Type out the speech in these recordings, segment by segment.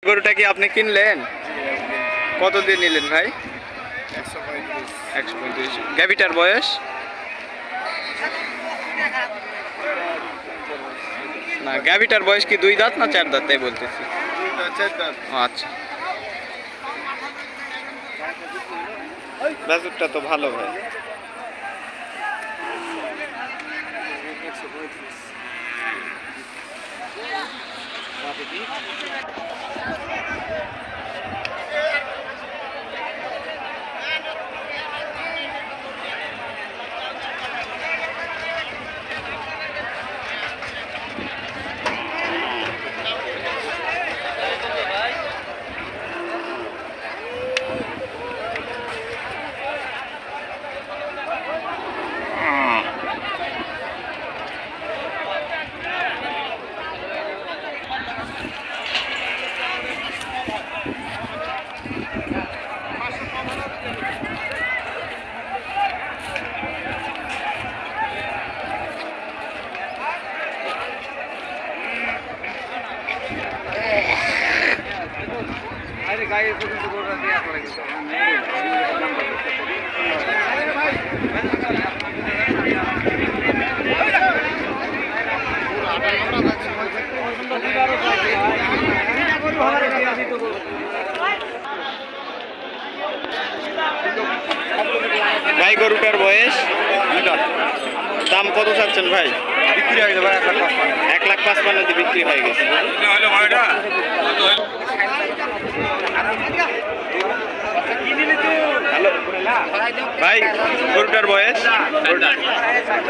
গরুটা কি আপনি কিনলেন? কত দিয়ে নিলেন ভাই? 135। গাভিটার বয়স? না, গাভিটার বয়স কি 2 দাঁত না 4 দাঁত তাই বলতেছি। আচ্ছা, বাছুরটা তো ভালো ভাই। ভাই গরুটার বয়স? দাম কত চাচ্ছেন ভাই? বিক্রি হয়ে যাবে 1,55,000 দিয়ে বিক্রি হয়ে গেছে। ভাই গরুটার বয়স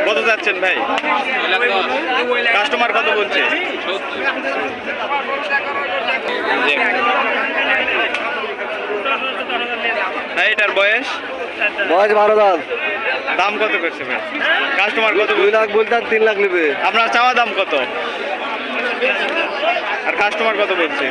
কত যাচ্ছেন ভাই? কাস্টমার কত বলছে? ভাই এটার বয়স? 12 দাম। দাম কত করছে ভাই? কাস্টমার কত? 2 লাখ বলতে 3 লাখ নেবে। আপনার চাওয়া দাম কত আর কাস্টমার কত বলছে?